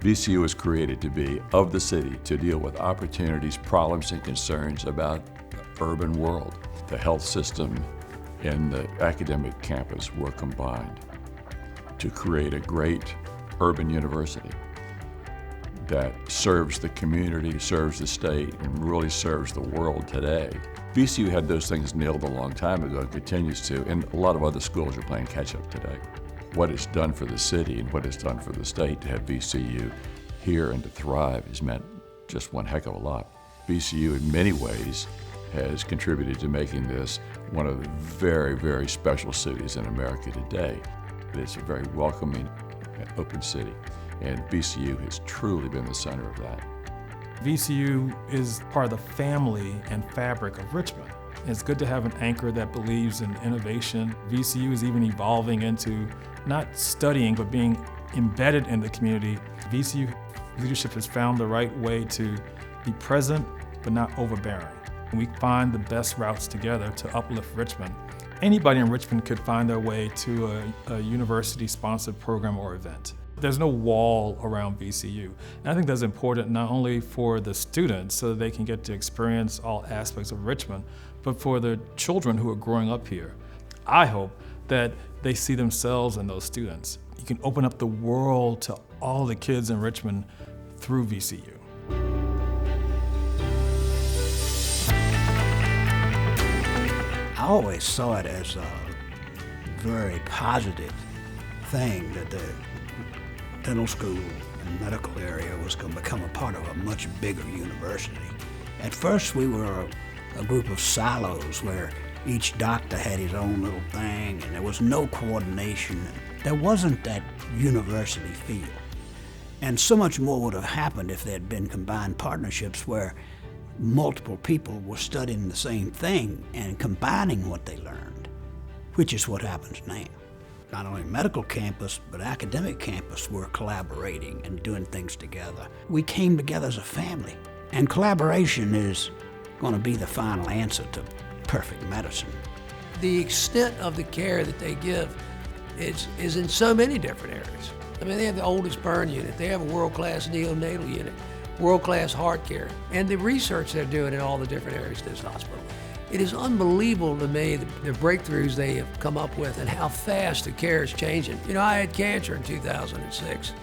VCU was created to be of the city, to deal with opportunities, problems, and concerns about the urban world. The health system and the academic campus were combined to create a great urban university that serves the community, serves the state, and really serves the world today. VCU had those things nailed a long time ago and continues to, and a lot of other schools are playing catch up today. What it's done for the city and what it's done for the state to have VCU here and to thrive has meant just one heck of a lot. VCU in many ways has contributed to making this one of the very, very special cities in America today. It's a very welcoming and open city, and VCU has truly been the center of that. VCU is part of the family and fabric of Richmond. It's good to have an anchor that believes in innovation. VCU is even evolving into not studying, but being embedded in the community. VCU leadership has found the right way to be present, but not overbearing. We find the best routes together to uplift Richmond. Anybody in Richmond could find their way to a university-sponsored program or event. There's no wall around VCU. And I think that's important not only for the students so that they can get to experience all aspects of Richmond, but for the children who are growing up here. I hope that they see themselves in those students. You can open up the world to all the kids in Richmond through VCU. I always saw it as a very positive thing that the dental school and medical area was going to become a part of a much bigger university. At first we were a group of silos where each doctor had his own little thing and there was no coordination. There wasn't that university feel. And so much more would have happened if there had been combined partnerships where multiple people were studying the same thing and combining what they learned, which is what happens now. Not only medical campus, but academic campus were collaborating and doing things together. We came together as a family, and collaboration is going to be the final answer to perfect medicine. The extent of the care that they give is in so many different areas. I mean, they have the oldest burn unit, they have a world-class neonatal unit, world-class heart care, and the research they're doing in all the different areas of this hospital. It is unbelievable to me the breakthroughs they have come up with and how fast the care is changing. You know, I had cancer in 2006.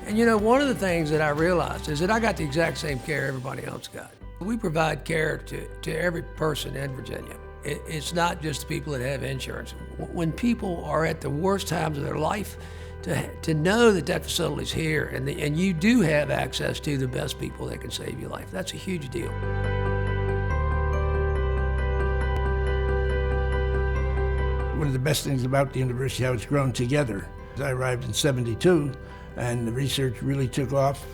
And you know, one of the things that I realized is that I got the exact same care everybody else got. We provide care to every person in Virginia. It's not just the people that have insurance. When people are at the worst times of their life, to know that that facility's here and you do have access to the best people that can save your life, that's a huge deal. One of the best things about the university, how it's grown together. I arrived in '72 and the research really took off.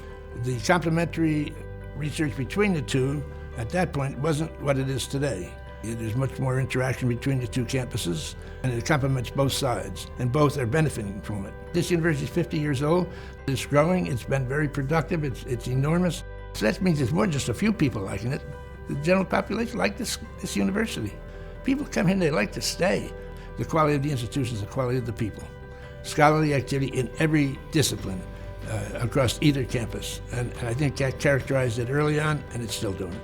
The complementary research between the two at that point wasn't what it is today. There's much more interaction between the two campuses, and it complements both sides, and both are benefiting from it. This university is 50 years old. It's growing. It's been very productive. It's enormous. So that means there's more than just a few people liking it. The general population like this university. People come in, they like to stay. The quality of the institution is the quality of the people. Scholarly activity in every discipline across either campus. And I think that characterized it early on, and it's still doing it.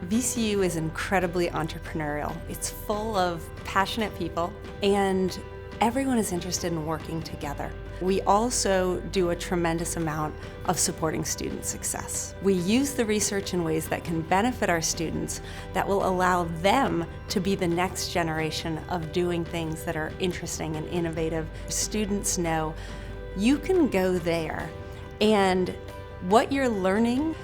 VCU is incredibly entrepreneurial. It's full of passionate people, and everyone is interested in working together. We also do a tremendous amount of supporting student success. We use the research in ways that can benefit our students, that will allow them to be the next generation of doing things that are interesting and innovative. Students know you can go there, and what you're learning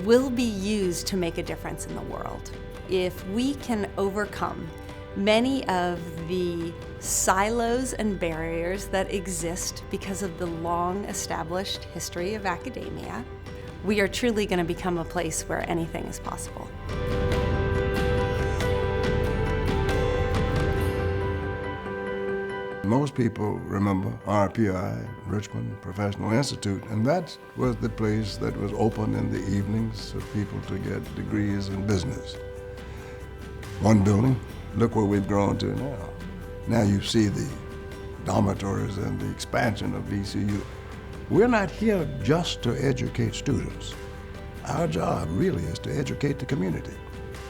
will be used to make a difference in the world. If we can overcome many of the silos and barriers that exist because of the long established history of academia, we are truly going to become a place where anything is possible. Most people remember RPI, Richmond Professional Institute, and that was the place that was open in the evenings for people to get degrees in business. One building, look where we've grown to now. Now you see the dormitories and the expansion of VCU. We're not here just to educate students. Our job really is to educate the community,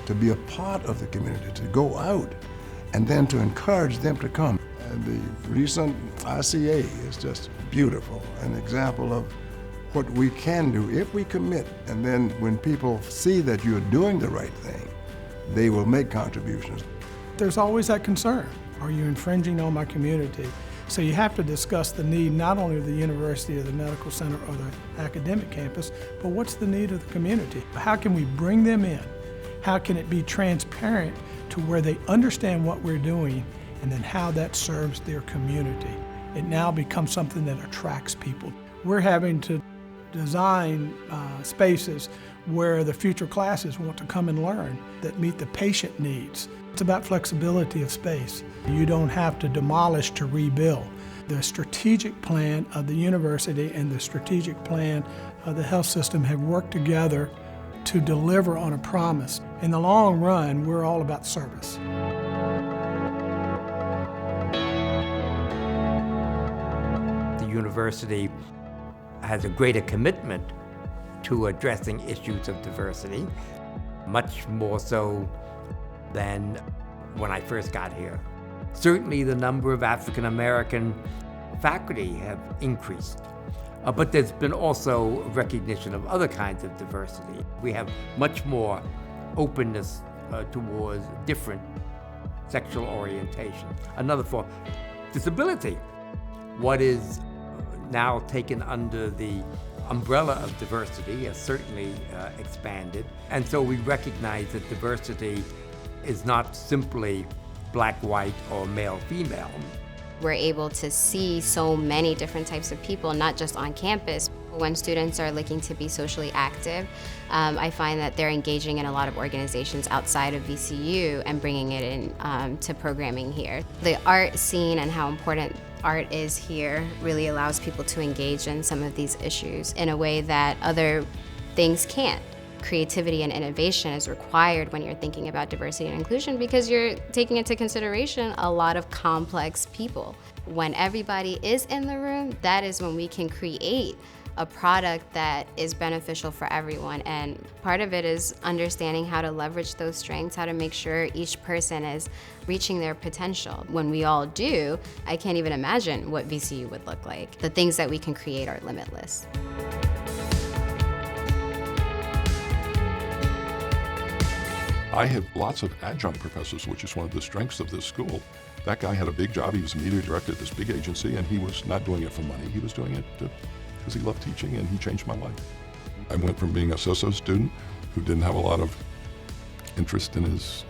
to be a part of the community, to go out, and then to encourage them to come. And the recent ICA is just beautiful, an example of what we can do if we commit. And then when people see that you're doing the right thing, they will make contributions. There's always that concern. Are you infringing on my community? So you have to discuss the need not only of the university or the medical center or the academic campus, but what's the need of the community? How can we bring them in? How can it be transparent to where they understand what we're doing and then how that serves their community? It now becomes something that attracts people. We're having to design spaces where the future classes want to come and learn that meet the patient needs. It's about flexibility of space. You don't have to demolish to rebuild. The strategic plan of the university and the strategic plan of the health system have worked together to deliver on a promise. In the long run, we're all about service. The university has a greater commitment to addressing issues of diversity, much more so than when I first got here. Certainly the number of African American faculty have increased, but there's been also recognition of other kinds of diversity. We have much more openness towards different sexual orientation. Another for disability, what is now taken under the umbrella of diversity has certainly expanded. And so we recognize that diversity is not simply black, white, or male, female. We're able to see so many different types of people, not just on campus. When students are looking to be socially active, I find that they're engaging in a lot of organizations outside of VCU and bringing it in to programming here. The art scene and how important art is here really allows people to engage in some of these issues in a way that other things can't. Creativity and innovation is required when you're thinking about diversity and inclusion because you're taking into consideration a lot of complex people. When everybody is in the room, that is when we can create a product that is beneficial for everyone. And part of it is understanding how to leverage those strengths, how to make sure each person is reaching their potential. When we all do, I can't even imagine what VCU would look like. The things that we can create are limitless. I have lots of adjunct professors, which is one of the strengths of this school. That guy had a big job. He was media director at this big agency, and he was not doing it for money. He was doing it because he loved teaching, and he changed my life. I went from being a so-so student who didn't have a lot of interest in his,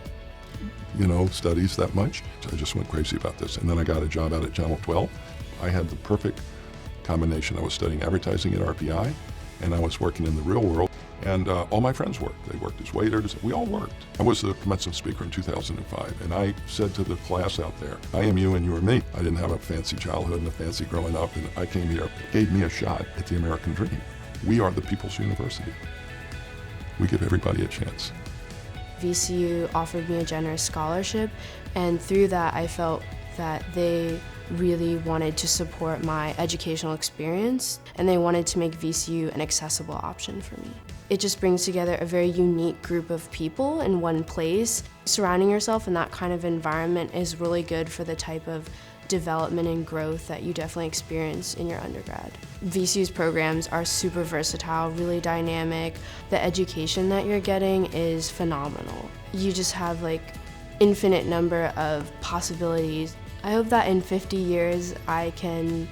studies that much. So I just went crazy about this. And then I got a job out at Channel 12. I had the perfect combination. I was studying advertising at RPI, and I was working in the real world. And all my friends worked. They worked as waiters. We all worked. I was the commencement speaker in 2005, and I said to the class out there, I am you and you are me. I didn't have a fancy childhood and a fancy growing up, and I came here, gave me a shot at the American dream. We are the People's University. We give everybody a chance. VCU offered me a generous scholarship, and through that I felt that they really wanted to support my educational experience, and they wanted to make VCU an accessible option for me. It just brings together a very unique group of people in one place. Surrounding yourself in that kind of environment is really good for the type of development and growth that you definitely experience in your undergrad. VCU's programs are super versatile, really dynamic. The education that you're getting is phenomenal. You just have infinite number of possibilities. I hope that in 50 years I can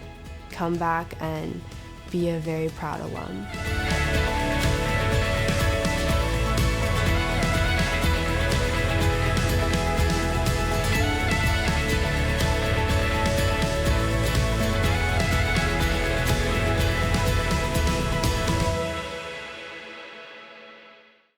come back and be a very proud alum.